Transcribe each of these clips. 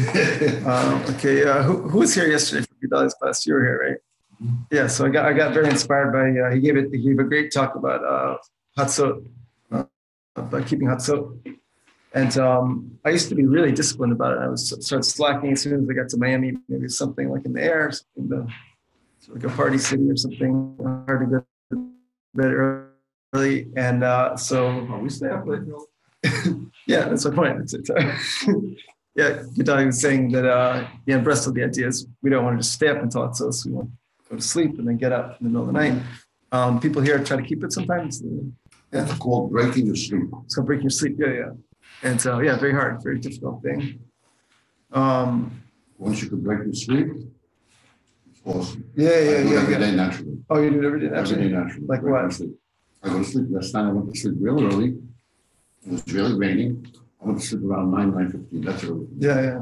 Okay, who was here yesterday for Vidal's class? You were here, right? Yeah, so I got very inspired by he gave a great talk about Hatzot, about keeping Hatzot. And I used to be really disciplined about it. I was started slacking as soon as I got to Miami, maybe something like in the air, like a party city or something, hard to go to bed early. And we stay up late. Yeah, that's my point. Yeah, Vidal was saying that in Breslov, the idea is we don't want to just stay up until it's so we want to go to sleep and then get up in the middle of the night. People here try to keep it sometimes. Yeah, it's called breaking your sleep. It's called breaking your sleep. Yeah. And so, very hard, very difficult thing. Once you can break your sleep, it's awesome. Yeah. Every day naturally. Oh, you do it every day naturally? Every day naturally. Like what? I go to sleep. Last night I went to sleep real early. It was really raining. I went to sleep around 9:15. That's early. Yeah.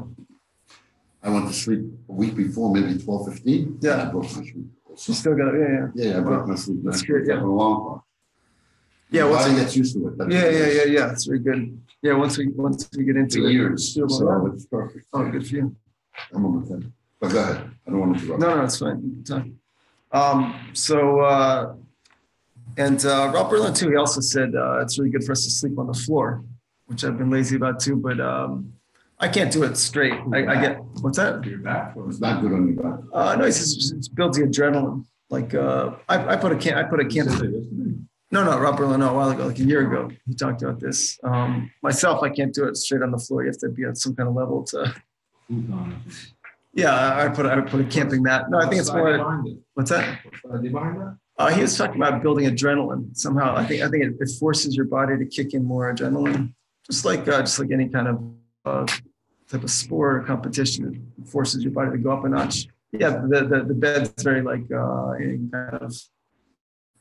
I went to sleep a week before, maybe 12:15. Yeah. I broke my sleep. You still got it. Yeah, I broke my sleep. That's good. Yeah. A long part. Yeah. Once I get used to it. Yeah. It's very good. Yeah. Once we get into it. Years. So it's perfect. Oh, good for you. I'm on with that. But go ahead. I don't want to interrupt. No, it's fine. Rob Berlin too, he also said it's really good for us to sleep on the floor, which I've been lazy about too, but I can't do it straight. I get, what's that? Your back? It's not good on your back. No, he says it builds the adrenaline. Like I put a camp. No, Rob Berlin, a while ago, like a year ago, he talked about this. Myself, I can't do it straight on the floor. You have to be at some kind of level to. Yeah, I put a camping mat. No, I think it's more. What's that? He was talking about building adrenaline somehow. I think it forces your body to kick in more adrenaline, just like any kind of type of sport or competition. It forces your body to go up a notch. Yeah, the bed's very like kind of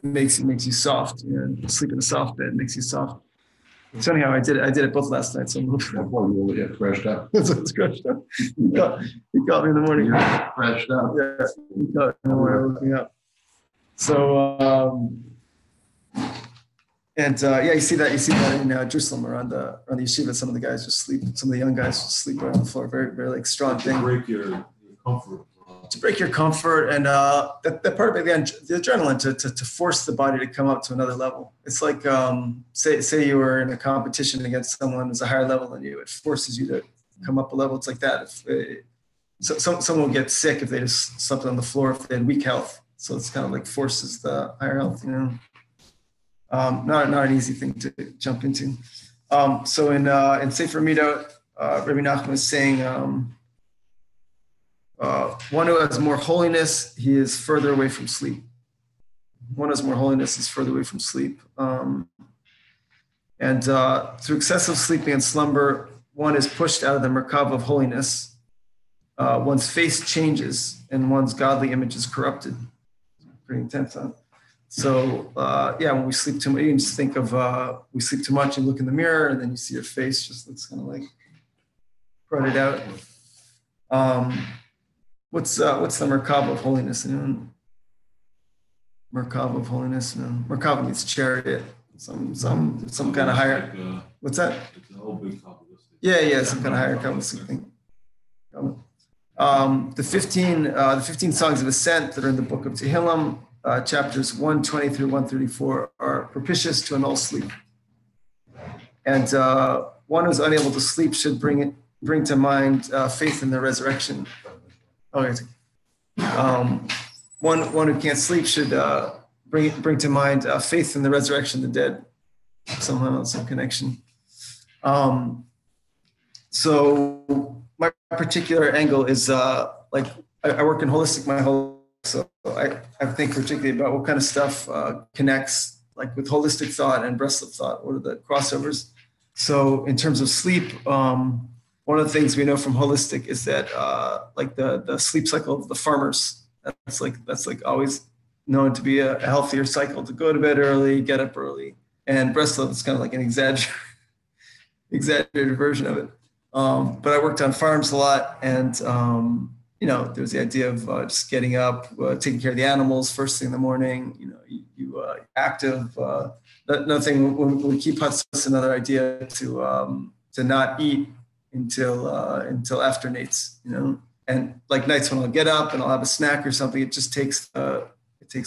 makes you soft. Sleep in a soft bed makes you soft. So anyhow, I did it both last night. So I'm a little That's why you over there crashed out. So it's crashed out. He called me in the morning. Crashed out. Yeah, he called me in the morning. I woke me up. So you see that in Jerusalem around the yeshiva. Some of the guys just sleep. Some of the young guys just sleep right on the floor. Very, very like strong thing. Break your comfort. To break your comfort and that part of it, the adrenaline to force the body to come up to another level. It's like say you were in a competition against someone who's a higher level than you. It forces you to come up a level. It's like that. Someone will get sick if they just slept on the floor if they had weak health. So it's kind of like forces the higher health, Not an easy thing to jump into. So in Sefer Midot, Rabbi Nachman is saying, one who has more holiness, he is further away from sleep. One who has more holiness is further away from sleep. And through excessive sleeping and slumber, one is pushed out of the merkav of holiness. One's face changes and one's godly image is corrupted. Pretty intense, huh? So when we sleep too much, you can just think of we sleep too much and look in the mirror and then you see your face just looks kind of like rutted out. What's the merkav of holiness? Anyone? Merkav of holiness? No. Merkav means chariot. Some kind of higher. Like, what's that? It's a whole big Kabbalistic. Yeah, some kind of higher Kabbalistic thing. The 15 songs of ascent that are in the book of Tehillim, chapters 120 through 134, are propitious to annul sleep. And one who's unable to sleep should bring to mind faith in the resurrection. One who can't sleep should bring to mind faith in the resurrection of the dead. Somehow, some connection. So my particular angle is I work in holistic my whole, so I think particularly about what kind of stuff connects like with holistic thought and Breslov thought. What are the crossovers? So in terms of sleep, one of the things we know from holistic is that like the sleep cycle of the farmers, that's like always known to be a healthier cycle, to go to bed early, get up early. And Breslov is kind of like an exaggerated version of it. But I worked on farms a lot, and there's the idea of just getting up, taking care of the animals first thing in the morning. You active. Another thing when we keep huts, another idea to not eat until after Nate's, and like nights when I'll get up and I'll have a snack or something. It just takes the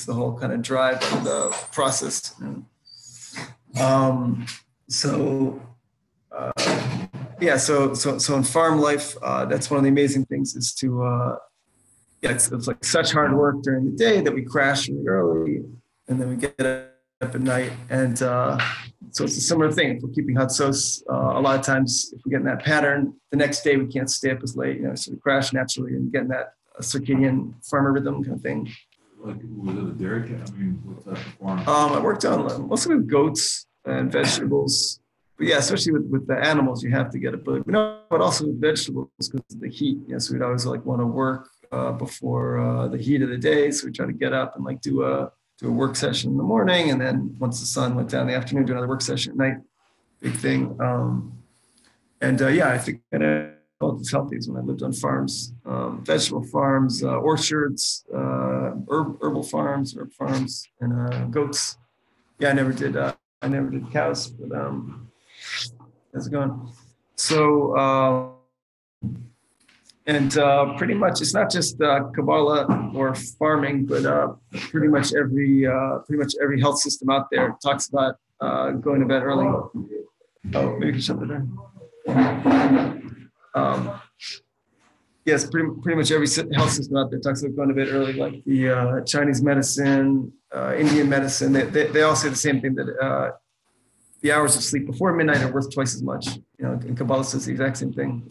whole kind of drive of the process. So in farm life, that's one of the amazing things is to it's like such hard work during the day that we crash really early and then we get up at night. And so it's a similar thing. If we're keeping hot sauce, a lot of times if we get in that pattern, the next day we can't stay up as late, so we crash naturally and get in that circadian farmer rhythm kind of thing. Like, was it a dairy cat? I mean, what's that farm? I worked on mostly with goats and vegetables. But yeah, especially with the animals, you have to get it. But also with vegetables because of the heat. So we'd always want to work before the heat of the day. So we try to get up and do a work session in the morning, and then once the sun went down in the afternoon, do another work session at night. Big thing. I think all these healthy when I lived on farms, vegetable farms, orchards, herbal farms, herb farms, and goats. Yeah, I never did cows, but how's it going? So pretty much it's not just Kabbalah or farming, but pretty much every health system out there talks about going to bed early. Oh, maybe you can shut the door. Yes, pretty much every health system out there talks about going to bed early, like the Chinese medicine, Indian medicine. They all say the same thing, that the hours of sleep before midnight are worth twice as much. And Kabbalah says the exact same thing.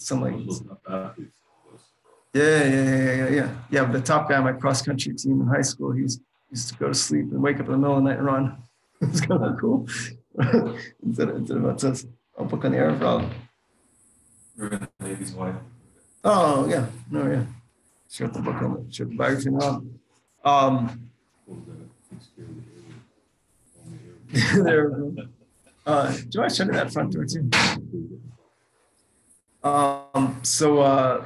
Yeah. The top guy on my cross country team in high school, he used to go to sleep and wake up in the middle of the night and run. It was kind of cool. instead of about us, I'll book on the air for all. Lady's wife. Oh yeah, no yeah. Sure, the book on the biography on. There we go. Do you want to shut that front door too? So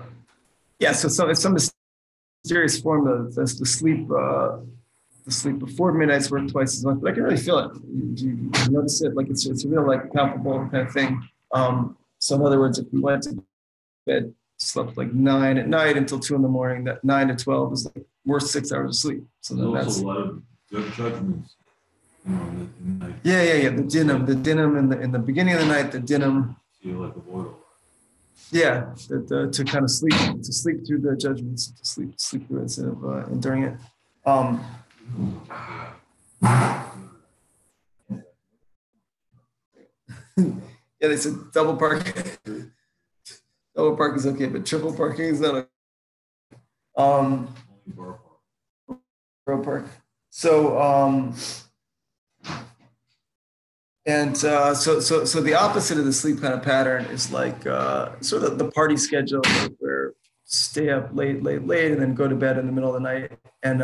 it's some mysterious form of the sleep. The sleep before midnight's work twice as much, but I can really feel it. You notice it, like it's a real palpable kind of thing. So in other words, if we went to bed, slept 9 at night until 2 in the morning, that 9 to 12 is worth 6 hours of sleep. So then that's a lot of good judgments. In the night. Yeah. The dinam in the beginning of the night, the dinam. You like avoid all that. Yeah, to kind of sleep through the judgments, to sleep through it instead of enduring it. Yeah, they said double parking. Double parking is okay, but triple parking is not okay. Borough park. So so the opposite of the sleep kind of pattern is sort of the party schedule where stay up late, and then go to bed in the middle of the night. And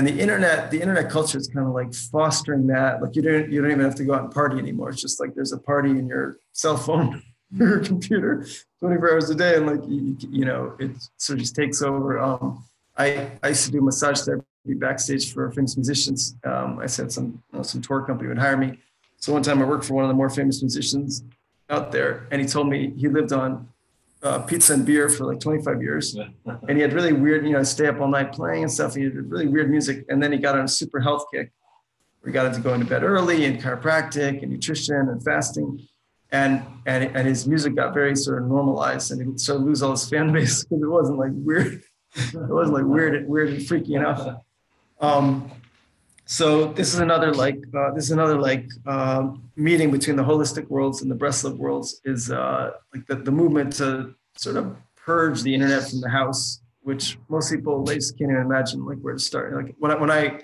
the internet culture is kind of fostering that. You don't even have to go out and party anymore. It's just there's a party in your cell phone, your computer, 24 hours a day, and it sort of just takes over. I used to do massage therapy backstage for famous musicians. I said some tour company would hire me. So one time I worked for one of the more famous musicians out there, and he told me he lived on pizza and beer for 25 years. And he had really weird, stay up all night playing and stuff. He had really weird music. And then he got on a super health kick where he got into going to bed early and chiropractic and nutrition and fasting. And his music got very sort of normalized, and he started to lose all his fan base because it wasn't weird. It wasn't weird and freaky enough. So this is another meeting between the holistic worlds and the Breslov worlds is the movement to sort of purge the internet from the house, which most people just can't even imagine where to start. When I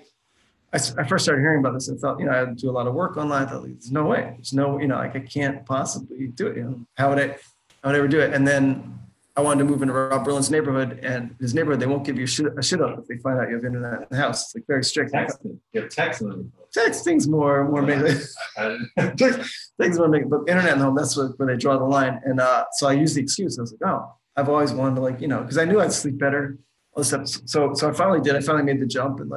first started hearing about this, I thought I had to do a lot of work online. I thought there's no way, I can't possibly do it. How would I ever do it? And then I wanted to move into Rob Berlin's neighborhood, and his neighborhood, they won't give you a shit up if they find out you have internet in the house. It's very strict. You have texting. Texting's more maybe. Texting's more maybe, but internet in the home, that's where they draw the line. And so I used the excuse. I was like, oh, I've always wanted to because I knew I'd sleep better. All this stuff. So I finally did. I finally made the jump, and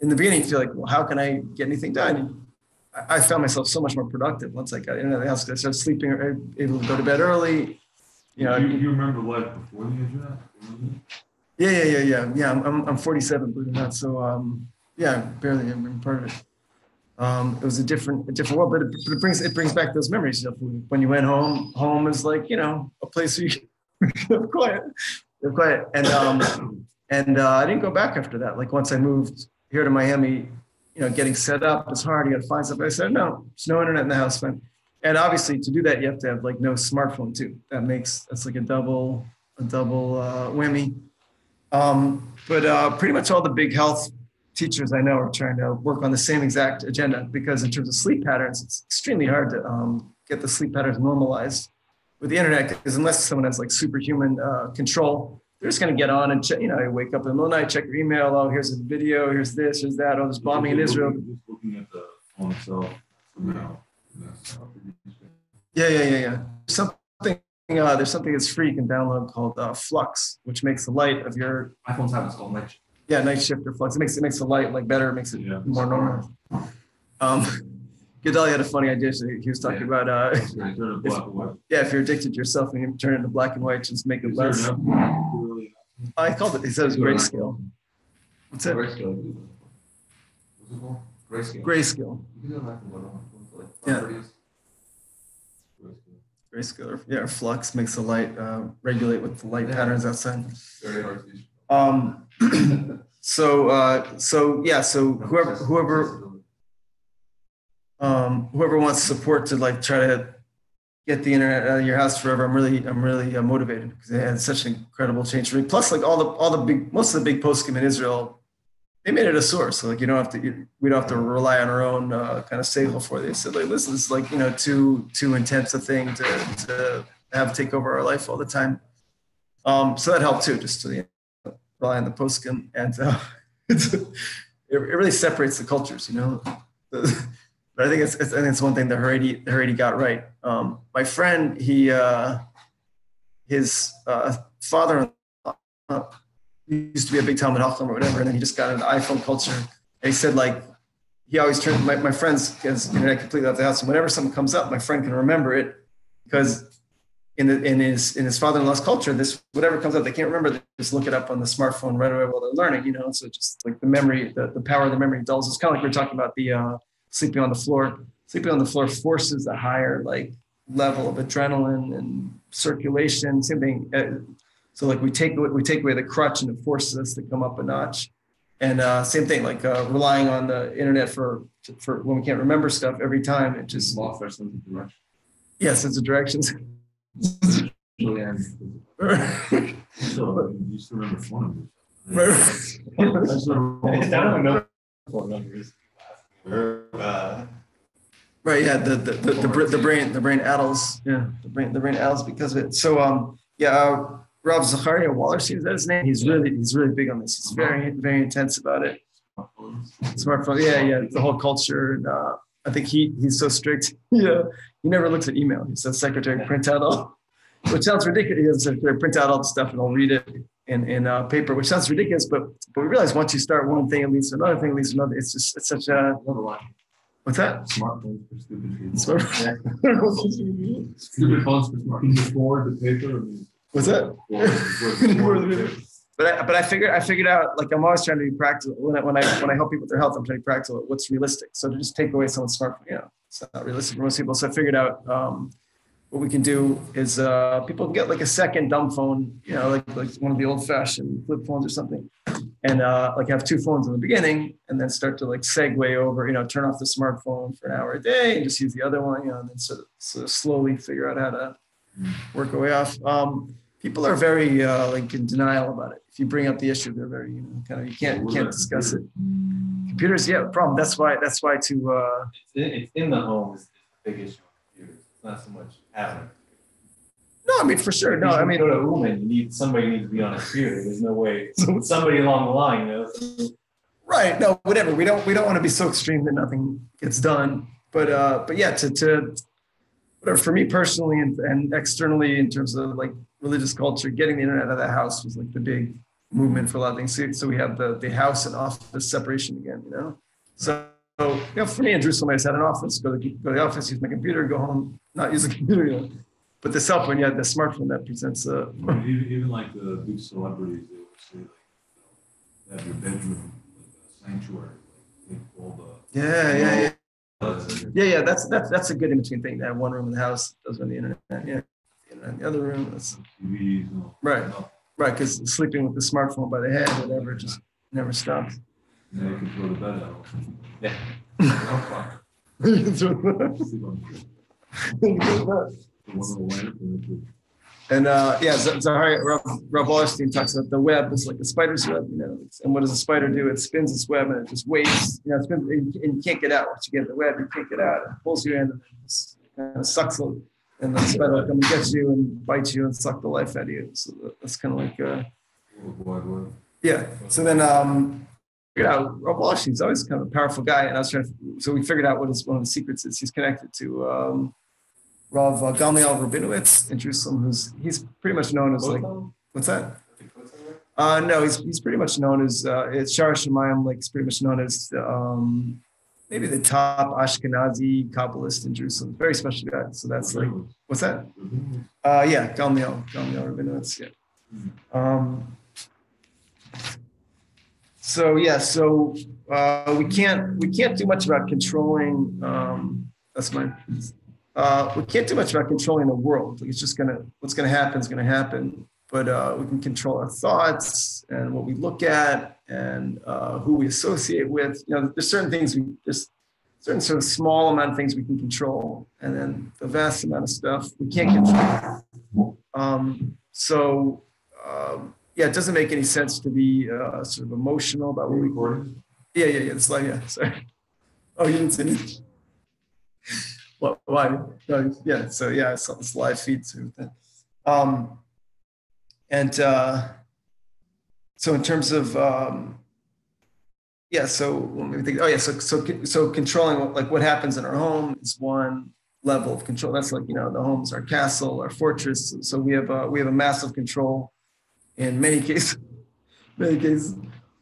in the beginning, you feel well, how can I get anything done? I found myself so much more productive once I got into the house. I started sleeping, able to go to bed early. You remember life before the internet? Yeah. I'm 47, believe it or not. So yeah, barely I'm part of it. It was a different world, but it brings back those memories. When you went home, home is like, a place where you're quiet, and I didn't go back after that. Like once I moved here to Miami, getting set up is hard. You got to find something. I said, no, there's no internet in the house, man. And obviously, to do that, you have to have like no smartphone too. That's like a double whammy. But pretty much all the big health teachers I know are trying to work on the same exact agenda, because in terms of sleep patterns, it's extremely hard to get the sleep patterns normalized with the internet, because unless someone has like superhuman control, they're just going to get on and check. You wake up in the middle of the night, check your email. Oh, here's a video. Here's this. Here's that. Oh, there's bombing in Israel. Just looking at the phone itself. Yeah. There's something that's free you can download called Flux, which makes the light of your iPhones have its own night. Yeah, night shift or Flux. It makes the light like better. It makes it more normal. Gedalia had a funny idea. He was talking about if you're addicted to yourself and you turn it into black and white, just make it less. I called it. He said it was grayscale. What's that? Grayscale. What's it called? Grayscale. Grayscale. You can do that for Yeah. Grayscale, or Flux makes the light regulate with the light patterns outside. Very hard to use. So whoever wants support to like try to get the internet out of your house forever, I'm really motivated, because it had such an incredible change for me. Plus, like most of the big poskim in Israel, they made it a source. So like we don't have to rely on our own kind of seichel for this. They said, like, listen, it's like too intense a thing to have take over our life all the time. So that helped too, just to rely on the poskim, and it really separates the cultures, But I think it's one thing that Haredi got right. My friend, his father-in-law used to be a big Talmud Chacham or whatever, and then he just got into iPhone culture. And he said, like, he always turned my friends has internet completely off the house, and whenever something comes up, my friend can remember it, because in his father-in-law's culture, this whatever comes up, they can't remember. They just look it up on the smartphone right away while they're learning. So just like the memory, the power of the memory dulls. It's kind of like we were talking about the sleeping on the floor. Sleeping on the floor forces a higher like level of adrenaline and circulation. Same thing. So like we take away the crutch, and it forces us to come up a notch. And same thing, like relying on the internet for when we can't remember stuff every time. It just lost our sense of direction. Yeah, sense of directions. Yeah. So you still remember phone numbers? I don't know phone numbers. Right. Yeah. The brain addles. Yeah. The brain addles because of it. So Rav Zachariah Wallerstein, is that his name? He's really big on this. He's very intense about it. Smartphone. Yeah. The whole culture. And I think he's so strict. Yeah. He never looks at email. He says, secretary, print out all, which sounds ridiculous. He has secretary print out all the stuff and I'll read it in paper, which sounds ridiculous, but we realize once you start one thing, it leads to another thing, it leads to another. It's such a, what's that? Smartphones for stupid people. Stupid phones for smart. Can you forward the paper? What's that? But I figured out, like, I'm always trying to be practical when I help people with their health. I'm trying to be practical at what's realistic. So to just take away someone's smartphone, it's not realistic for most people. So I figured out what we can do is people can get like a second dumb phone, like one of the old fashioned flip phones or something, and like have two phones in the beginning, and then start to like segue over, turn off the smartphone for an hour a day and just use the other one, and then sort of slowly figure out how to work our way off. People are very like in denial about it. If you bring up the issue, they're very you can't discuss it. Computers, problem. That's why to it's in the home is the big issue with computers. It's not so much having it. No, I mean for sure. No, I mean go to a room and somebody needs to be on a computer. There's no way somebody along the line, Right. No, whatever. We don't want to be so extreme that nothing gets done. But yeah, to whatever, for me personally and externally in terms of like religious culture, getting the internet out of the house was like the big movement for a lot of things. So we have the house and office separation again, So for me in Jerusalem, I just had an office, go to the office, use my computer, go home, not use the computer. But the cell phone, you had the smartphone that presents a. Even like the big celebrities, they would say like, have your bedroom like a sanctuary, like all the. Yeah. That's a good in between thing. To have one room in the house, does on the internet. Yeah, the other room. That's TVs, right, because sleeping with the smartphone by the head, whatever, just never stops. Yeah, you can throw the bed out. Yeah. And Zahari, Rob Wallerstein talks about the web is like a spider's web, and what does a spider do? It spins its web and it just waits, it spins, and you can't get out. Once you get the web, you can't get out. It pulls you in and just kind of sucks it, and the spider will come and get you and bite you and suck the life out of you. So that's kind of like, yeah. So then, figured out Rob Wallerstein's always kind of a powerful guy, and I was so we figured out what one of the secrets is. He's connected to Rav Gamliel Rabinowitz in Jerusalem, he's pretty much known as like, what's that? No, he's pretty much known as it's Shara Shemayim, like he's pretty much known as maybe the top Ashkenazi Kabbalist in Jerusalem. Very special guy. So that's like, what's that? Yeah, Gamliel Rabinowitz. Yeah. So we can't do much about controlling. That's mine. We can't do much about controlling the world. Like it's just what's gonna happen is gonna happen. But we can control our thoughts and what we look at and who we associate with. There's certain things there's certain sort of small amount of things we can control, and then the vast amount of stuff we can't control. Yeah, it doesn't make any sense to be sort of emotional about what we recorded. Yeah. It's like, yeah. Sorry. Oh, you didn't see it? What? Why? No, yeah. So yeah, I saw this live feed too. So in terms of so let me think. Oh yeah, so controlling like what happens in our home is one level of control. That's like the home is our castle, our fortress. So we have a massive control in many cases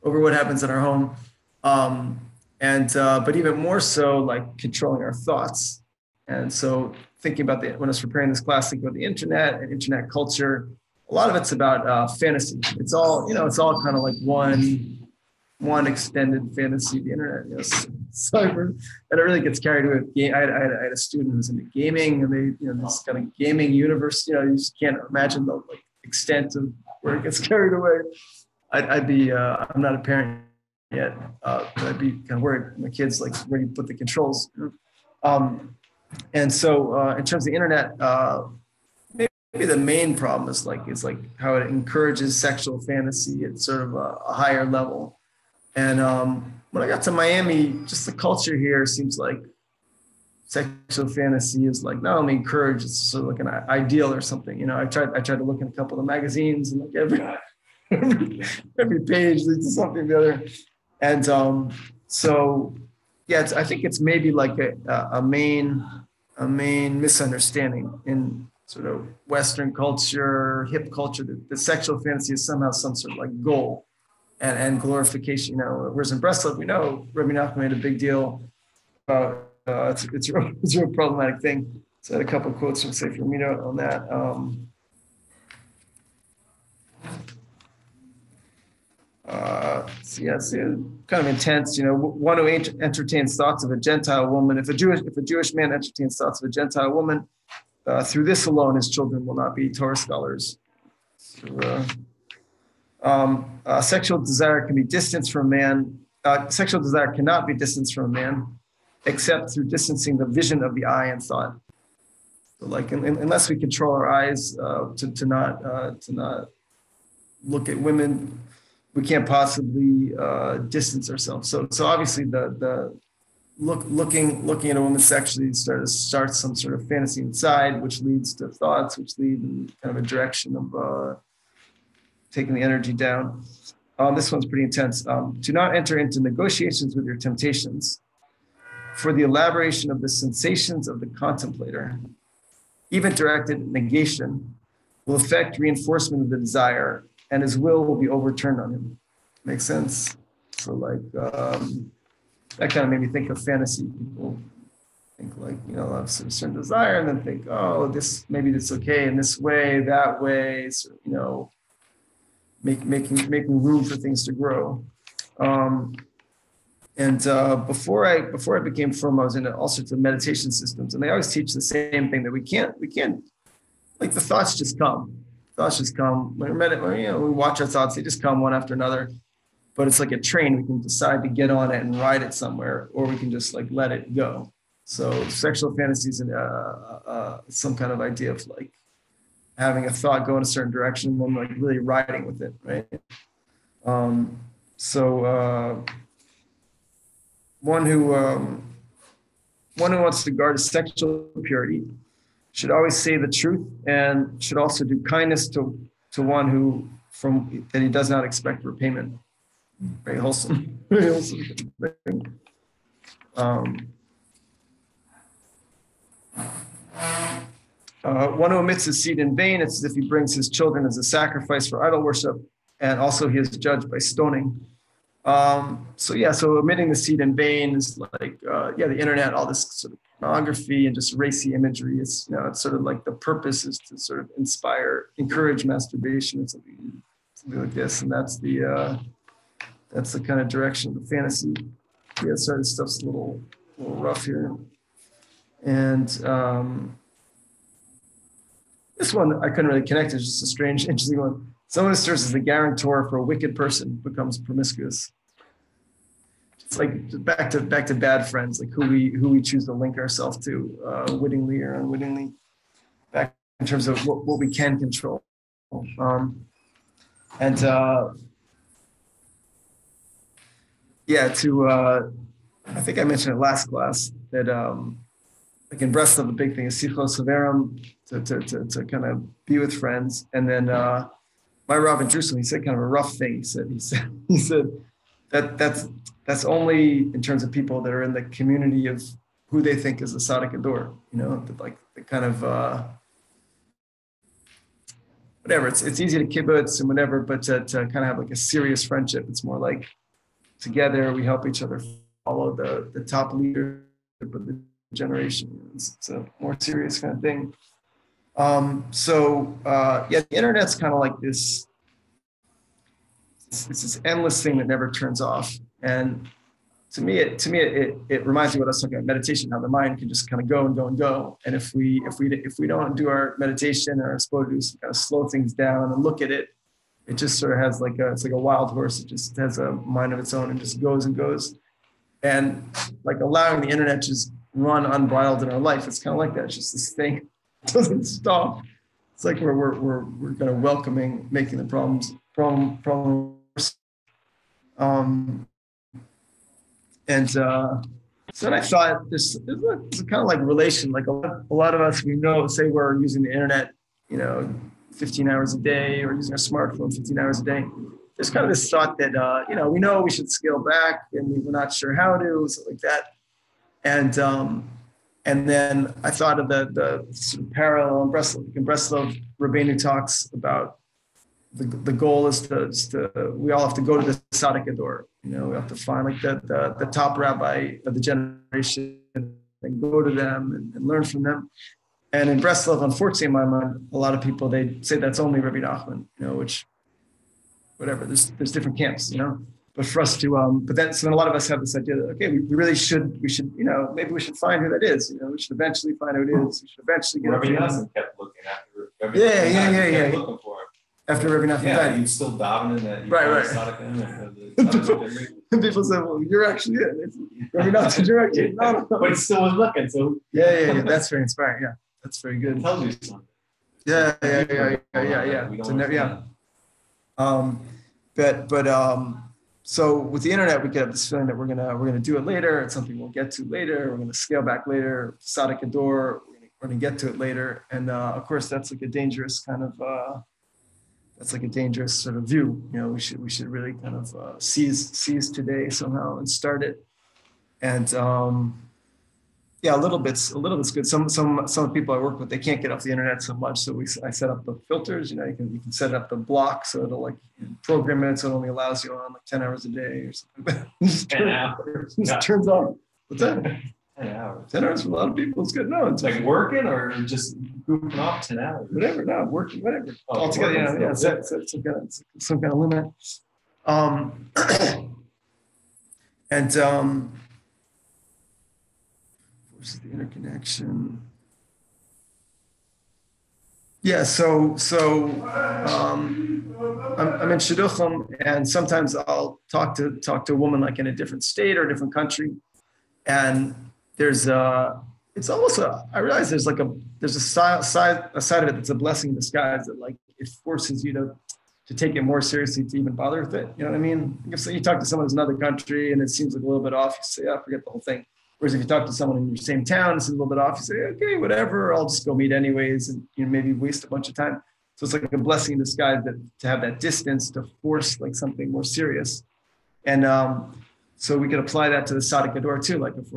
over what happens in our home, but even more so like controlling our thoughts. And so thinking about when I was preparing this class, thinking about the internet and internet culture, a lot of it's about fantasy. It's all kind of like one extended fantasy, the internet, cyber, and it really gets carried away. I had a student who's into gaming, and they, this kind of gaming universe, you just can't imagine the like extent of where it gets carried away. I'd be, I'm not a parent yet, but I'd be kind of worried. My kids, like, where do you put the controls? And so in terms of the internet, maybe the main problem is like how it encourages sexual fantasy at sort of a higher level. And when I got to Miami, just the culture here seems like sexual fantasy is like not only encouraged, it's sort of like an ideal or something. I tried to look in a couple of the magazines, and like every page leads to something the other. And so yeah, I think it's maybe like a main misunderstanding in sort of Western culture, hip culture, that sexual fantasy is somehow some sort of like goal and glorification. Whereas in Breslov, we know Rabbi Nachman made a big deal about it's a real problematic thing. So I had a couple of quotes from Sefer Midot on that. It's kind of intense. One who entertains thoughts of a Gentile woman. If a Jewish man entertains thoughts of a Gentile woman, through this alone, his children will not be Torah scholars. So, sexual desire can be distanced from a man. Sexual desire cannot be distanced from a man, except through distancing the vision of the eye and thought. So, like, unless we control our eyes to not look at women, we can't possibly distance ourselves. So obviously the looking at a woman sexually starts some sort of fantasy inside, which leads to thoughts, which lead in kind of a direction of taking the energy down. This one's pretty intense. Do not enter into negotiations with your temptations, for the elaboration of the sensations of the contemplator, even directed negation, will affect reinforcement of the desire, and his will be overturned on him. Makes sense? So like, that kind of made me think of fantasy. People think like, have a certain desire and then think, oh, maybe it's okay in this way, that way, so, making room for things to grow. Before I became firm, I was in all sorts of meditation systems, and they always teach the same thing, that we can't, like, the thoughts just come. Thoughts just come. When we watch our thoughts, they just come one after another. But it's like a train. We can decide to get on it and ride it somewhere, or we can just like let it go. So sexual fantasies and some kind of idea of like having a thought go in a certain direction and then like really riding with it, right? One who wants to guard his sexual purity should always say the truth and should also do kindness to one that he does not expect repayment. Very wholesome. Very wholesome thing. One who omits his seed in vain, it's as if he brings his children as a sacrifice for idol worship, and also he is judged by stoning. So omitting the seed in vain is like, the internet, all this sort of pornography and just racy imagery. It's sort of like the purpose is to sort of encourage masturbation and something like this, and that's the kind of direction of the fantasy. Yeah, sorry, this stuff's a little rough here. And this one I couldn't really connect. It's just a strange, interesting one. Someone who serves as the guarantor for a wicked person becomes promiscuous. It's like back to bad friends, like who we choose to link ourselves to, wittingly or unwittingly. Back in terms of what we can control. I think I mentioned it last class that like in Breslov, the big thing is sichos haverim, to kind of be with friends. And then my Rav in Jerusalem, he said kind of a rough thing. He said that's only in terms of people that are in the community of who they think is the Tzaddik Ador, like the kind of whatever. It's easy to kibbutz and whatever, but to kind of have like a serious friendship, it's more like together we help each other follow the top leader of the generation. It's a more serious kind of thing. The internet's kind of like this. It's this endless thing that never turns off. And to me, it reminds me of what I was talking about meditation, how the mind can just kind of go and go and go. And if we don't do our meditation or are supposed to do some kind of slow things down and look at it, it just sort of has it's like a wild horse. It just has a mind of its own and just goes and goes. And like allowing the internet to just run unbridled in our life, it's kind of like that. It's just this thing. It doesn't stop. It's like we're kind of welcoming, making the problems worse. So then I thought this kind of like relation, like a lot of us, we say we're using the internet, 15 hours a day, or using our smartphone 15 hours a day. There's kind of this thought that, we know we should scale back and we're not sure how to, something like that. And then I thought of the sort of parallel in Breslov. In Breslov, Rabbeinu talks about the goal is to we all have to go to the Tzaddik Ador. We have to find like the top rabbi of the generation and go to them and learn from them. And in Breslov, unfortunately, in my mind, a lot of people, they say that's only Rabbi Nachman, which, whatever, there's different camps, But for us to, so then a lot of us have this idea that, okay, we really should, maybe we should find who that is. We should eventually find who it is. We should eventually get Rabbi Nachman kept looking after Rabbi Yeah. Looking for him. After Rabbi Nachman died. He's still davening that. Right. And people said, well, you're actually it. Rabbi Nachman, you're actually no. But he still was looking, so. Yeah. That's very inspiring. Yeah, that's very good. It tells you something. Yeah. So with the internet, we get this feeling that we're gonna do it later. It's something we'll get to later. We're gonna scale back later. Tzaddik Ador, we're gonna get to it later. And of course, that's like a dangerous kind of sort of view. We should really kind of seize today somehow and start it. And Yeah, a little bit's good. Some people I work with, they can't get off the internet so much. So I set up the filters. You can set up the block so it'll like program it so it only allows you on like 10 hours a day or something. Just turns on. What's that? 10 hours. 10 hours for a lot of people. It's good. No, it's Like working or just goofing off 10 hours? Whatever. No, working. Whatever. Oh, Altogether, working set some kind of limit. And where's the interconnection? Yeah, so I'm in Shidduchim, and sometimes I'll talk to a woman like in a different state or a different country, and there's it's almost I realize there's a side of it that's a blessing in disguise, that like it forces you to take it more seriously, to even bother with it. You know what I mean? If you talk to someone who's in another country and it seems like a little bit off, you say, "Oh, forget the whole thing." Whereas if you talk to someone in your same town, it's a little bit off, you say, "Okay, whatever, I'll just go meet anyways," and maybe waste a bunch of time. So it's like a blessing in disguise to have that distance, to force like something more serious. And so we could apply that to the Tzaddik Ador too. Like if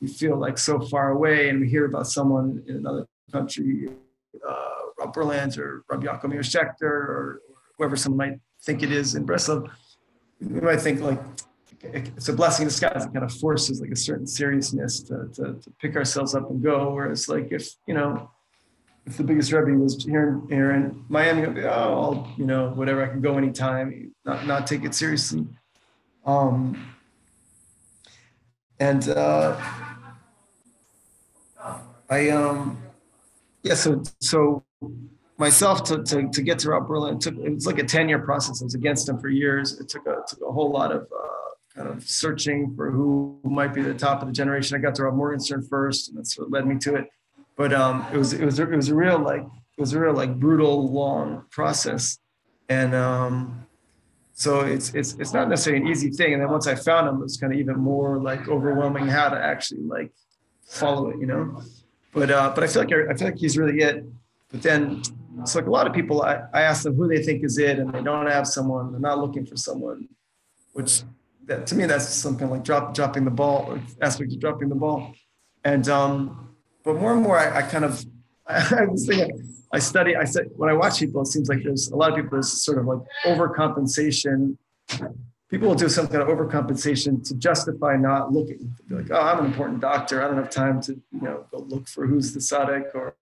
we feel like so far away and we hear about someone in another country, Rob Berlands or Rabbi Yaakov Meir Schechter or whoever someone might think it is in Breslov, we might think like it's a blessing in disguise. It kind of forces like a certain seriousness to pick ourselves up and go. Whereas like if the biggest Rebbe was here in Miami, I'd be, oh, I'll, whatever, I can go anytime, not take it seriously. So myself to get to Rob Berlin, it was like a 10-year process. I was against him for years. It took a whole lot of kind of searching for who might be the top of the generation. I got to Rob Morgenstern first, and that's what led me to it. But it was a real brutal, long process, and so it's not necessarily an easy thing. And then once I found him, it was kind of even more like overwhelming how to actually like follow it, But I feel like he's really it. But then it's like a lot of people. I ask them who they think is it, and they don't have someone. They're not looking for someone, which to me that's some kind of like dropping the ball, or aspect of dropping the ball, and but more and more, I was thinking, I said, when I watch people, it seems like there's a lot of people, there's sort of like overcompensation. People will do some kind of overcompensation to justify not looking. They're like, oh, I'm an important doctor. I don't have time to, go look for who's the tzaddik, or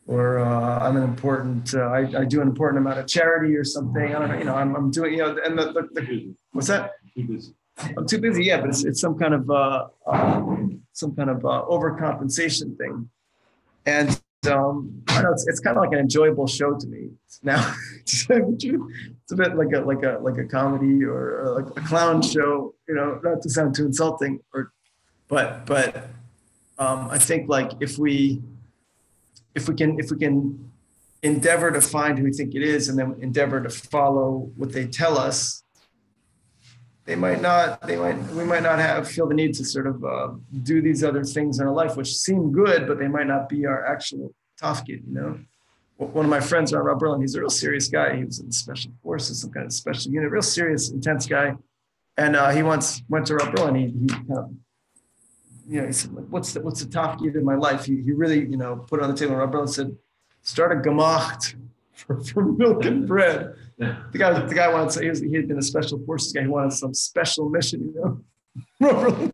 I'm an important, I do an important amount of charity or something. I don't know, I'm doing, and what's that? Too busy. I'm too busy, yeah, but it's some kind of overcompensation thing, and I don't know, it's kind of like an enjoyable show to me now. It's a bit like a comedy or like a clown show, not to sound too insulting, but I think like if we can endeavor to find who we think it is, and then endeavor to follow what they tell us, we might not feel the need to sort of do these other things in our life, which seem good, but they might not be our actual tafkid, One of my friends, Rob Berlin, he's a real serious guy. He was in the special forces, some kind of special unit, real serious, intense guy. And he once went to Rob Berlin. He kind of, he said, like, what's the tafkid in my life? He really, put it on the table. And Rob Berlin said, start a gemacht for milk and bread. The guy wanted to, he had been a special forces guy. He wanted some special mission, go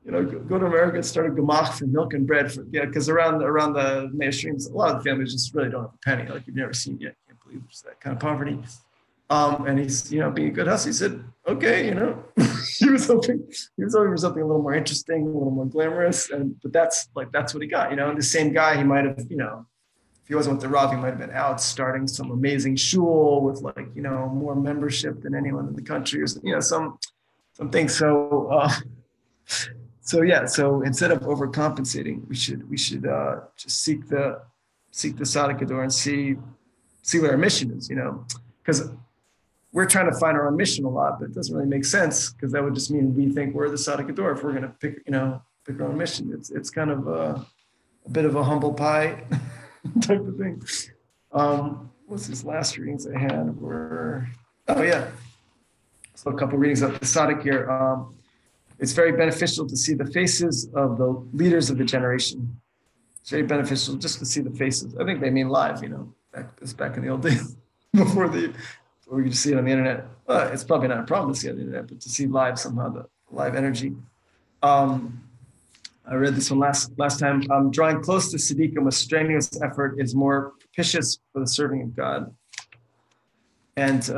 to America and start a gemach for milk and bread because around the mainstreams, a lot of the families just really don't have a penny, like you've never seen yet. Can't believe there's that kind of poverty. And he's, being a good hustle. He said, okay, he was hoping for something a little more interesting, a little more glamorous, but that's what he got, And the same guy, he might have, if he wasn't with the Rav, he might have been out starting some amazing shul with more membership than anyone in the country, or something. So instead of overcompensating, we should just seek the Tzaddik Ador and see what our mission is, because we're trying to find our own mission a lot, but it doesn't really make sense, because that would just mean we think we're the Tzaddik Ador if we're going to pick our own mission. It's kind of a bit of a humble pie type of thing. What's these last readings I had were? Oh yeah, so a couple readings of the Tzaddik here. it's very beneficial to see the faces of the leaders of the generation. It's very beneficial just to see the faces. I think they mean live, back in the old days before we could see it on the internet. It's probably not a problem to see it on the internet, but to see live somehow, the live energy. I read this one last time. Drawing close to Siddiqim with strenuous effort is more propitious for the serving of God. And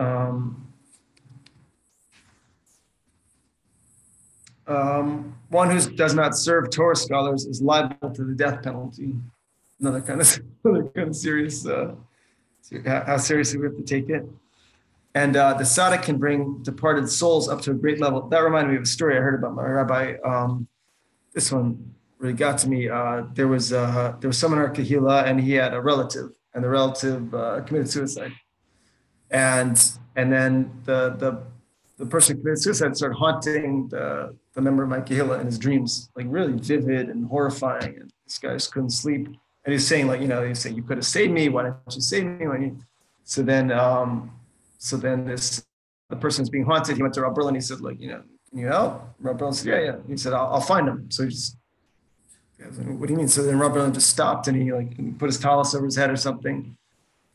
one who does not serve Torah scholars is liable to the death penalty. Another kind of serious, how seriously we have to take it. And the tzaddik can bring departed souls up to a great level. That reminded me of a story I heard about my rabbi. This one really got to me. There was someone in our kahila, and he had a relative, and the relative committed suicide. And then the person who committed suicide started haunting the member of my kahila in his dreams, like really vivid and horrifying. And this guy just couldn't sleep. And he's saying, like, he's saying, you could have saved me. Why didn't you save me? So then the person is being haunted. He went to Rob Berlin. He said, like, can you help? Rob Berlin said, yeah. He said, I'll find him. So he just, what do you mean? So then Rob Berlin just stopped, and he put his talus over his head or something.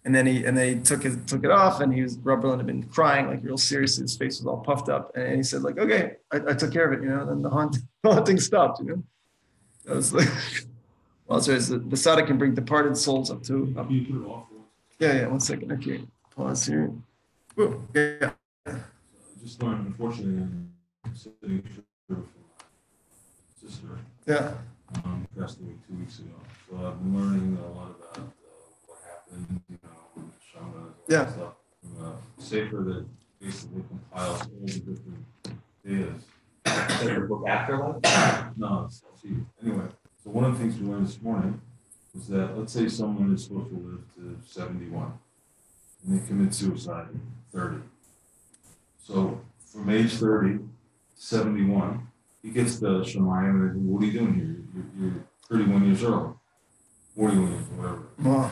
And then he took it off, and Rob Berlin had been crying, like, real seriously. His face was all puffed up. And he said, like, okay, I took care of it, and then the haunting stopped, That was like, well, so the tzaddik can bring departed souls up to. Can you put it off? Yeah, 1 second. Okay, pause here. Ooh, yeah. I just learned, unfortunately, I'm sitting with my sister. Yeah. Passed away 2 weeks ago. So I've been learning a lot about what happened, Shama, all that stuff. Safer that basically compiles all the different data. Is that your book Afterlife? No, anyway. So one of the things we learned this morning was that, let's say someone is supposed to live to 71, and they commit suicide at 30. So from age 30 to 71, he gets the Shemayim, and they say, what are you doing here? You're 31 years old, 41 years, whatever. Wow.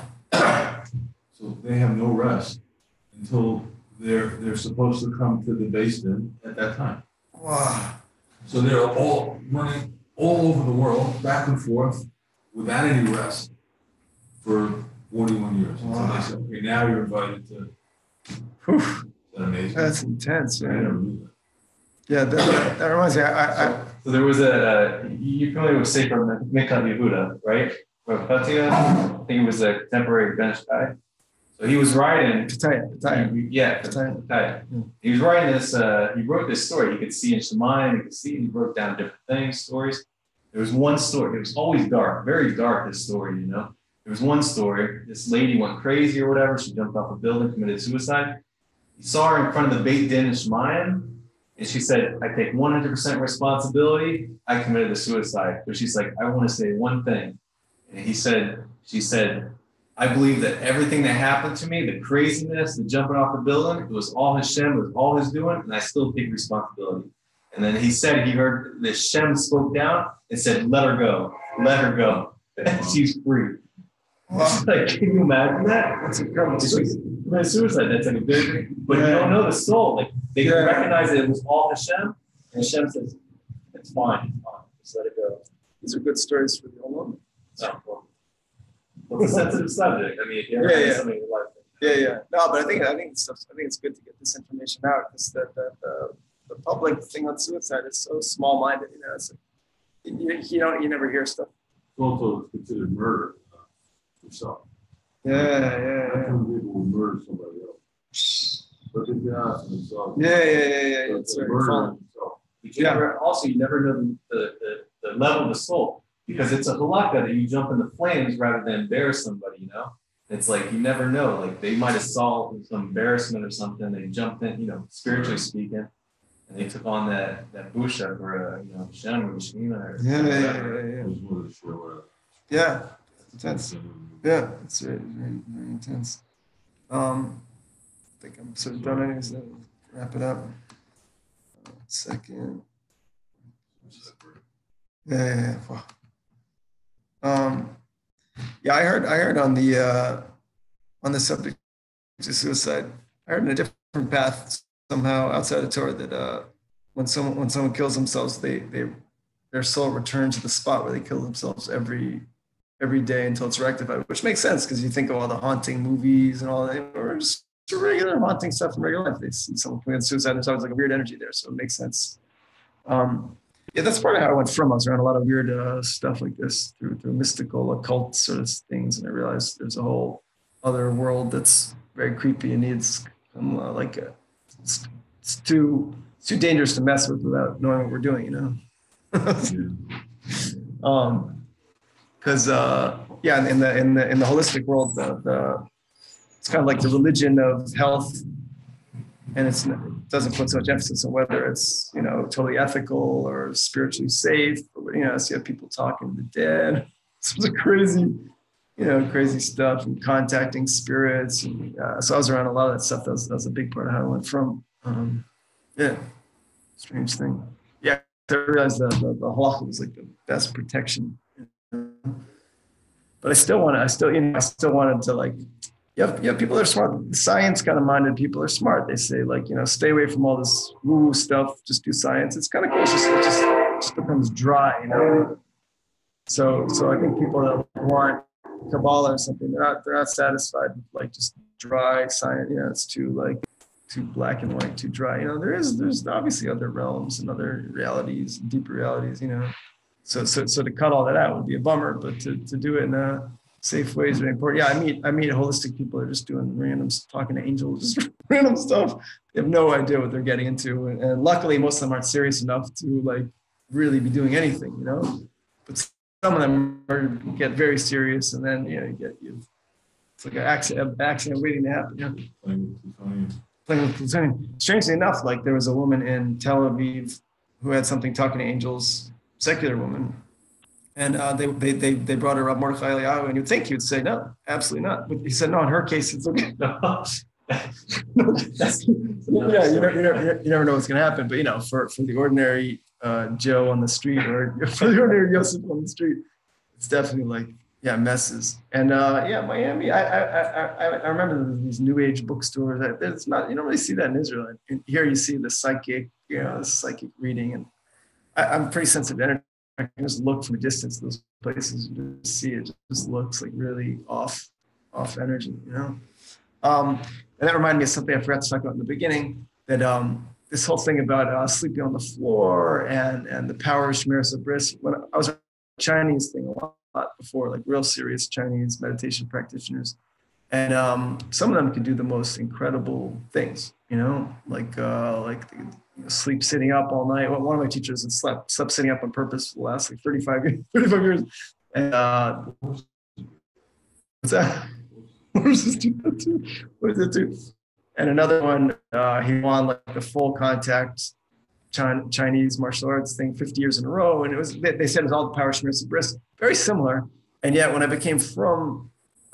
So they have no rest until they're supposed to come to the basement at that time. Wow. So they're all running all over the world, back and forth, without any rest for 41 years. Wow. So they said, okay, now you're invited to. Whew. Is that amazing? That's intense, I never man. knew that. Yeah, that reminds me. So there was you're familiar with Sefer Mikhat Yehuda, right? I think it was a contemporary bench guy. So he was writing. Pataya. Yeah, Pataya. Pataya. He was writing this. He wrote this story. You could see in Shemayim. You could see he wrote down different things, stories. There was one story. It was always dark, very dark. This story, There was one story. This lady went crazy or whatever. She jumped off a building, committed suicide. He saw her in front of the Beit Din in Shemayim. And she said, I take 100% responsibility. I committed the suicide. But she's like, I want to say one thing. And she said, I believe that everything that happened to me, the craziness, the jumping off the building, it was all Hashem, it was all his doing, and I still take responsibility. And then he said, he heard the Shem spoke down and said, let her go. And she's free. Wow. Like, can you imagine that? That's incredible. Suicide, that's like a big, but you don't know the soul. Like, they didn't recognize that it was all Hashem, and Hashem says, it's fine, just let it go. These are good stories for the old So, well, it's a sensitive subject. I mean, if you ever have something in your life. Yeah. No, but I think it's good to get this information out, because the public thing on suicide is so small-minded. It's like, you never hear stuff. It's also considered murder yourself. Yeah. Some people will murder somebody else. But they can ask themselves. Yeah. It's murder themselves. You never know the level of the soul, because it's a halakha that you jump in the flames rather than embarrass somebody, It's like, you never know, like they might have saw some embarrassment or something, they jumped in, spiritually speaking, and they took on that busha for, Shem or Shema or Yeah. It's intense. Yeah, it's very, very, very intense. I think I'm sort of done anyway, so wrap it up. 1 second. Yeah. I heard on the subject of suicide, I heard in a different path somehow outside of Torah that when someone kills themselves, their soul returns to the spot where they killed themselves every day until it's rectified, which makes sense because you think of all the haunting movies and all that, or just regular haunting stuff in regular life. They see someone commit suicide, there's always like a weird energy there, so it makes sense. Yeah, that's part of how I went from. I was around a lot of weird stuff like this through mystical, occult sort of things, and I realized there's a whole other world that's very creepy and needs it's too dangerous to mess with without knowing what we're doing, you know. Because yeah, in the holistic world, it's kind of like the religion of health, and it doesn't put so much emphasis on whether it's, you know, totally ethical or spiritually safe. Or, you know, so you have people talking to the dead. It's crazy, you know, crazy stuff, and contacting spirits. And so I was around a lot of that stuff. That was a big part of how I went from. Yeah, strange thing. Yeah, I realized the halacha was like the best protection. But I still wanted to, like, yeah, people are smart. Science kind of minded people are smart. They say, like, you know, stay away from all this woo stuff. Just do science. It's kind of cool. It just becomes dry, you know. So I think people that want Kabbalah or something, they're not satisfied with like just dry science. You know, it's too black and white, too dry. You know, there's obviously other realms and other realities, deeper realities. You know, so to cut all that out would be a bummer, but to do it in a safe way is very important. Yeah, I meet holistic people that are just doing random, talking to angels, just random stuff. They have no idea what they're getting into, and luckily most of them aren't serious enough to like really be doing anything, you know. But some of them get very serious, and then, you know, it's like an accident waiting to happen. Yeah. Playing with plutonium. Strangely enough, like there was a woman in Tel Aviv who had something talking to angels, secular woman. And they brought her up Mordechai Eliyahu, and you'd think he would say no, absolutely not. But he said no. In her case, it's okay. Yeah, you never know what's going to happen. But, you know, for the ordinary Joe on the street, or for the ordinary Yosef on the street, it's definitely like, yeah, messes. And yeah, Miami. I remember these New Age bookstores. It's not, you don't really see that in Israel. And here you see the psychic reading, and I'm pretty sensitive to energy. I can just look from a distance at those places and just see it. Just looks like really off energy, you know. And that reminded me of something I forgot to talk about in the beginning. That this whole thing about sleeping on the floor and the power of Shmiras Bris. When I was a Chinese thing a lot before, like real serious Chinese meditation practitioners, and some of them could do the most incredible things, you know, like sleep sitting up all night. Well, one of my teachers had slept sitting up on purpose for the last like 35 years. And what's that? What does this do that to? What does it do? And another one, he won like the full contact Chinese martial arts thing 50 years in a row. And they said it was all the power of Shmiras Bris, very similar. And yet when I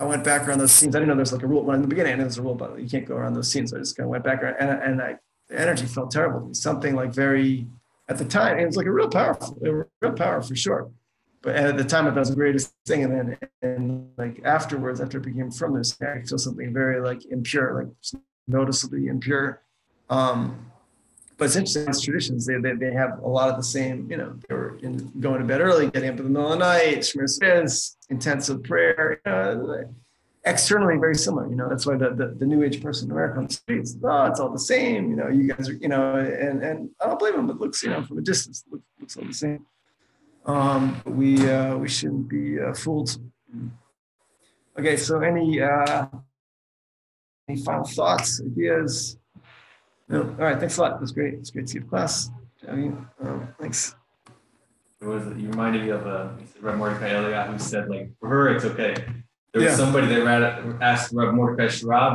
went back around those scenes. I didn't know there's like a rule. When in the beginning, I knew there's a rule about it. You can't go around those scenes. So I just kind of went back around, and the energy felt terrible. Something like very, at the time, it was like a real power for sure. But at the time, I thought it was the greatest thing. And like afterwards, after it became from this, I feel something very like impure, like noticeably impure. But it's interesting, these traditions, they have a lot of the same, you know, they were going to bed early, getting up in the middle of the night, Shmiras Bris, intensive prayer, externally very similar, you know. That's why the New Age person in America on the streets, it's all the same, you know, you guys are, you know, and I don't blame them, it looks, you know, from a distance, it looks all the same. We shouldn't be fooled. Okay, so any final thoughts, ideas? No. All right, thanks a lot. It was great. It's great to see you in class. Thanks. What was it? You reminded me of Rav Mordechai Eliyahu, who said, like, for her, it's okay. There was somebody that asked Rav Mordechai Sharab,